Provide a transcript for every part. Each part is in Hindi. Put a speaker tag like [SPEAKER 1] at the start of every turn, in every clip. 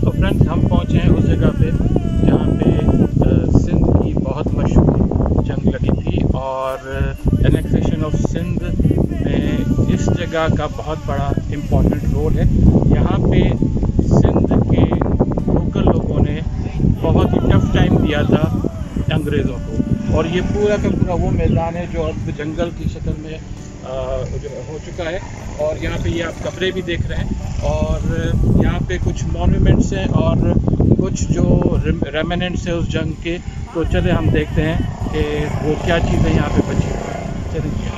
[SPEAKER 1] तो फ्रेंड्स, हम पहुँचे हैं उस जगह पे जहाँ पे सिंध की बहुत मशहूर जंग लड़ी थी और एनेक्सेशन ऑफ सिंध में इस जगह का बहुत बड़ा इम्पोर्टेंट रोल है। यहाँ पे सिंध के लोकल लोगों ने बहुत ही टफ टाइम दिया था अंग्रेज़ों को, और ये पूरा का पूरा वो मैदान है जो अब जंगल की शक्ल में जो हो चुका है। और यहाँ पे ये आप कब्रें भी देख रहे हैं, और यहाँ पे कुछ मॉन्यूमेंट्स हैं और कुछ जो रेमिनेंट्स है उस जंग के। तो चले हम देखते हैं कि वो क्या चीज़ें यहाँ पे बची हैं। चलिए।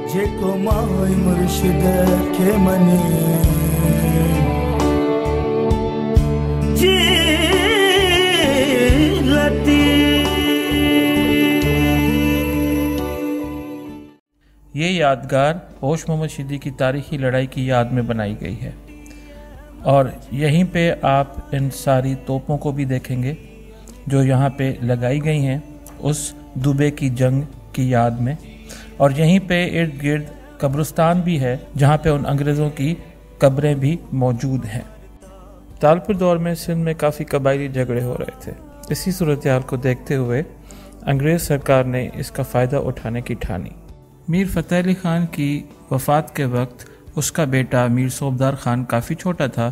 [SPEAKER 2] जेको माई मुर्शिद के मने जी लती।
[SPEAKER 1] ये यादगार होश मोहम्मद शीदी की तारीखी लड़ाई की याद में बनाई गई है, और यहीं पे आप इन सारी तोपों को भी देखेंगे जो यहाँ पे लगाई गई हैं उस दुबे की जंग की याद में। और यहीं पे इर्द गिर्द कब्रिस्तान भी है जहाँ पे उन अंग्रेज़ों की कब्रें भी मौजूद हैं। तालपुर दौर में सिंध में काफ़ी कबायली झगड़े हो रहे थे। इसी सूरत हाल को देखते हुए अंग्रेज़ सरकार ने इसका फ़ायदा उठाने की ठानी। मीर फ़तेह अली ख़ान की वफ़ात के वक्त उसका बेटा मीर सोबदार ख़ान काफ़ी छोटा था,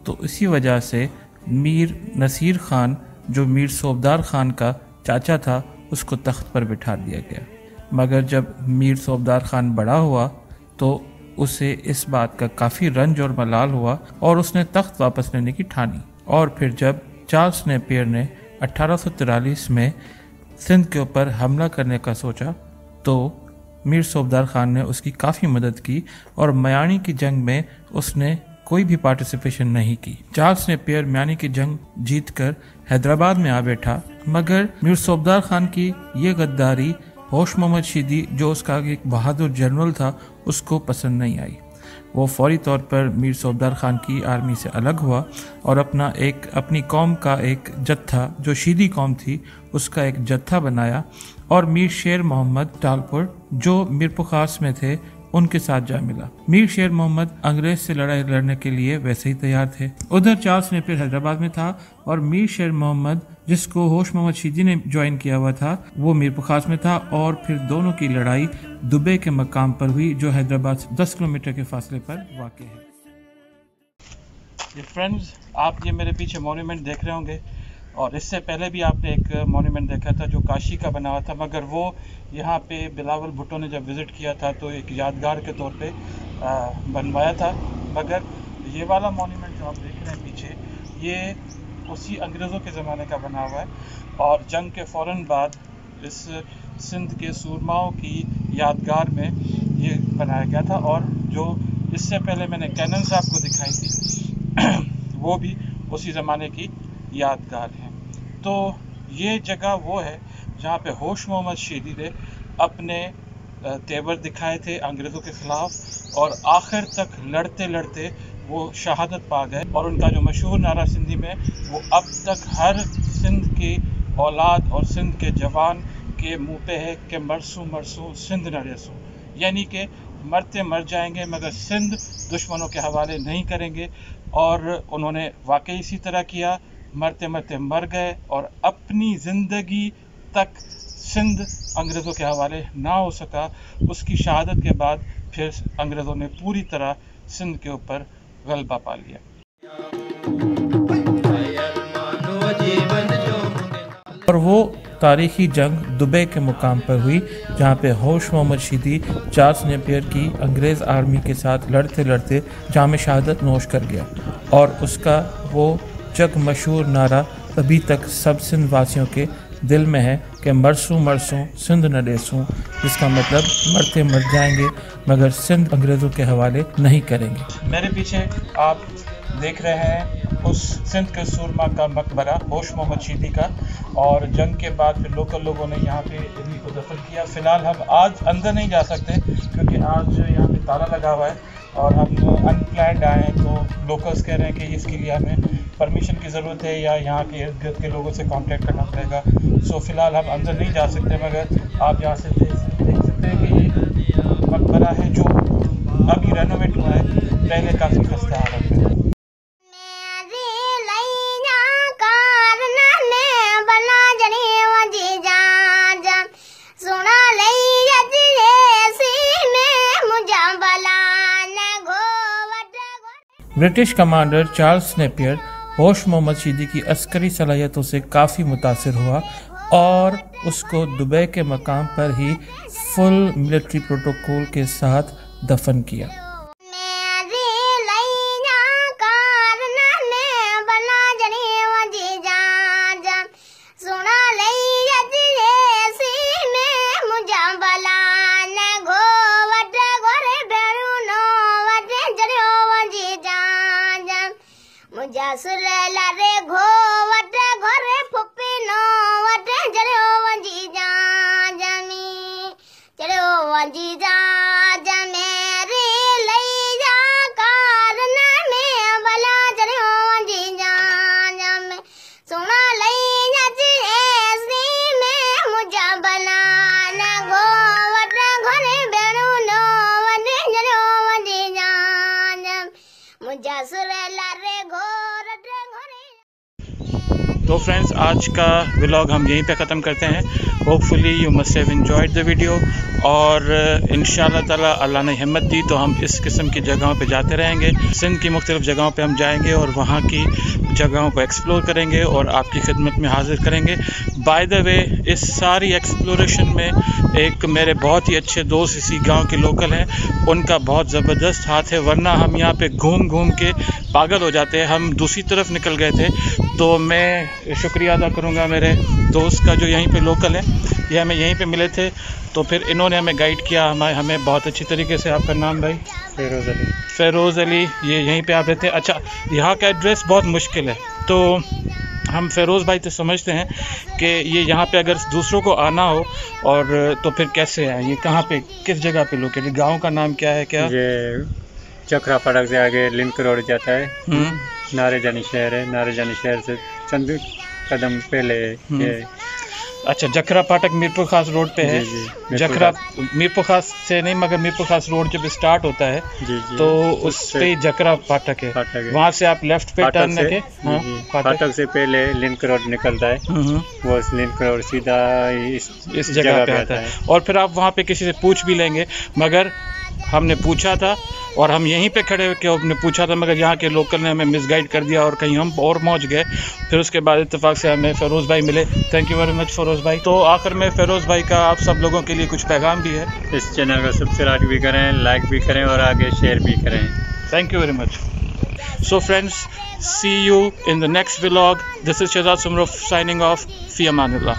[SPEAKER 1] तो इसी वजह से मीर नसीर ख़ान जो मीर सोबदार ख़ान का चाचा था उसको तख्त पर बिठा दिया गया। मगर जब मीर सोबदार ख़ान बड़ा हुआ तो उसे इस बात का काफ़ी रंज और मलाल हुआ और उसने तख्त वापस लेने की ठानी। और फिर जब चार्ल्स नेपियर ने 1843 में सिंध के ऊपर हमला करने का सोचा तो मीर सोबदार ख़ान ने उसकी काफ़ी मदद की, और मयानी की जंग में उसने कोई भी पार्टिसिपेशन नहीं की। चार्ल्स नेपियर मयानी की जंग जीतकर हैदराबाद में आ बैठा, मगर मीर सोबदार ख़ान की ये गद्दारी होश मोहम्मद शीदी जो उसका एक बहादुर जनरल था उसको पसंद नहीं आई। वो फौरी तौर पर मीर सोबदार ख़ान की आर्मी से अलग हुआ और अपनी कौम का एक जत्था जो शीदी कौम थी उसका एक जत्था बनाया, और मीर शेर मोहम्मद टालपुर जो मीरपुर खास में थे उनके साथ जा मिला। मीर शेर मोहम्मद अंग्रेज से लड़ाई लड़ने के लिए वैसे ही तैयार थे। उधर चार्ल्स नेपियर हैदराबाद में था, और मीर शेर मोहम्मद जिसको होश मोहम्मद शीदी ने ज्वाइन किया हुआ था वो मीरपुर खास में था। और फिर दोनों की लड़ाई दुबे के मकाम पर हुई जो हैदराबाद से 10 किलोमीटर के फासले पर वाक़ है। ये फ्रेंड्स, आप ये मेरे पीछे मॉन्यूमेंट देख रहे होंगे, और इससे पहले भी आपने एक मॉन्यूमेंट देखा था जो काशी का बना हुआ था, मगर वो यहाँ पे बिलावल भुट्टो ने जब विज़िट किया था तो एक यादगार के तौर पे बनवाया था। मगर ये वाला मॉन्यूमेंट जो आप देख रहे हैं पीछे, ये उसी अंग्रेज़ों के ज़माने का बना हुआ है, और जंग के फ़ौरन बाद इस सिंध के सूरमाओं की यादगार में ये बनाया गया था। और जो इससे पहले मैंने कैनन्स आपको दिखाई थी वो भी उसी ज़माने की यादगार है। तो ये जगह वो है जहाँ पे होश मोहम्मद शीदी ने अपने तेवर दिखाए थे अंग्रेज़ों के ख़िलाफ़, और आखिर तक लड़ते लड़ते वो शहादत पा गए। और उनका जो मशहूर नारा सिंधी में वो अब तक हर सिंध की औलाद और सिंध के जवान के मुंह पे है कि मरसू मरसू सिंध न रेसू, यानी कि मरते मर जाएंगे मगर सिंध दुश्मनों के हवाले नहीं करेंगे। और उन्होंने वाकई इसी तरह किया, मरते मरते मर गए, और अपनी ज़िंदगी तक सिंध अंग्रेज़ों के हवाले ना हो सका। उसकी शहादत के बाद फिर अंग्रेज़ों ने पूरी तरह सिंध के ऊपर गलबा पा लिया। और वो तारीखी जंग दुबे के मुकाम पर हुई जहाँ पे होश मोहम्मद शीदी चार्ल्स नेपियर की अंग्रेज़ आर्मी के साथ लड़ते लड़ते जाम शहादत नोश कर गया। और उसका वो जग मशहूर नारा अभी तक सब सिंध वासियों के दिल में है कि मरसू मरसू सिंध न डेसू, जिसका मतलब मरते मर जाएंगे मगर सिंध अंग्रेज़ों के हवाले नहीं करेंगे। मेरे पीछे आप देख रहे हैं उस सिंध के सूरमा का मकबरा होश मोहम्मद शीदी का, और जंग के बाद फिर लोकल लोगों ने यहाँ पे इन्हीं को दफन किया। फ़िलहाल हम आज अंदर नहीं जा सकते क्योंकि आज यहाँ पे ताला लगा हुआ है, और हम अनप्लैंड आए हैं, तो लोकल्स कह रहे हैं कि इसके लिए हमें परमिशन की ज़रूरत है या यहाँ के इर्द गिर्द के लोगों से कांटेक्ट करना पड़ेगा। सो फ़िलहाल हम अंदर नहीं जा सकते, मगर आप यहाँ से देख सकते हैं कि ये मकबरा है जो अभी रेनोवेट हुआ है, पहले काफ़ी खस्ता हालत में। ब्रिटिश कमांडर चार्ल्स नेपियर होश मोहम्मद शीदी की अस्करी सलाहियतों से काफ़ी मुतासिर हुआ और उसको दुबई के मकाम पर ही फुल मिलिट्री प्रोटोकॉल के साथ दफन किया। तो फ्रेंड्स, आज का व्लॉग हम यहीं पे ख़त्म करते हैं। Hopefully you must have enjoyed the video, और इंशाल्लाह ताला अल्लाह ने हिम्मत दी तो हम इस किस्म की जगहों पे जाते रहेंगे। सिंध की मुख्तलिफ़ जगहों पे हम जाएंगे और वहाँ की जगहों को एक्सप्लोर करेंगे और आपकी खिदमत में हाजिर करेंगे। बाय द वे, इस सारी एक्सप्लोरेशन में एक मेरे बहुत ही अच्छे दोस्त इसी गांव के लोकल हैं, उनका बहुत ज़बरदस्त हाथ है, वरना हम यहाँ पे घूम घूम के पागल हो जाते हैं। हम दूसरी तरफ निकल गए थे, तो मैं शुक्रिया अदा करूँगा मेरे दोस्त का जो यहीं पे लोकल है। ये हमें यहीं पे मिले थे, तो फिर इन्होंने हमें गाइड किया हमें बहुत अच्छी तरीके से। आपका नाम भाई?
[SPEAKER 3] फेरोज़ अली।
[SPEAKER 1] फेरोज़ अली, ये यहीं पे आप रहते हैं? अच्छा, यहाँ का एड्रेस बहुत मुश्किल है, तो हम फेरोज़ भाई तो समझते हैं कि ये यहाँ पे अगर दूसरों को आना हो और तो फिर कैसे आए? ये कहाँ पे, किस जगह पे लोकेटेड? गांव का नाम क्या है? क्या
[SPEAKER 3] ये चक्रा फाटक से आगे लिंक रोड जाता है, नारेजानी शहर है। नारेजानी शहर से चंद कदम पहले ये।
[SPEAKER 1] अच्छा, जखरा फाटक मीरपुर खास रोड पे है।
[SPEAKER 3] जी,
[SPEAKER 1] जखरा मीरपुर खास से नहीं, मगर मीरपुर खास रोड जब स्टार्ट होता है
[SPEAKER 3] जी,
[SPEAKER 1] तो उस पे जखरा फाटक है। वहाँ से आप लेफ्ट पे टर्न लेके
[SPEAKER 3] फाटक से पहले लिंक रोड निकलता है, वो इस लिंक रोड सीधा इस जगह पे आता है।
[SPEAKER 1] और फिर आप वहाँ पे किसी से पूछ भी लेंगे, मगर हमने पूछा था और हम यहीं पे खड़े होकर हमने पूछा था, मगर यहाँ के लोकल ने हमें मिसगाइड कर दिया और कहीं हम और पहुँच गए। फिर उसके बाद इत्तेफाक से हमें फेरोज़ भाई मिले। Thank you very much Feroz भाई। तो आखिर में फेरोज़ भाई का आप सब लोगों के लिए कुछ पैगाम भी है?
[SPEAKER 3] इस चैनल को सब्सक्राइब भी करें, लाइक भी करें और आगे शेयर भी करें।
[SPEAKER 1] Thank you very much. So friends, see you in the next vlog. This is Shahzad Sumruf signing off. Fi Amanullah.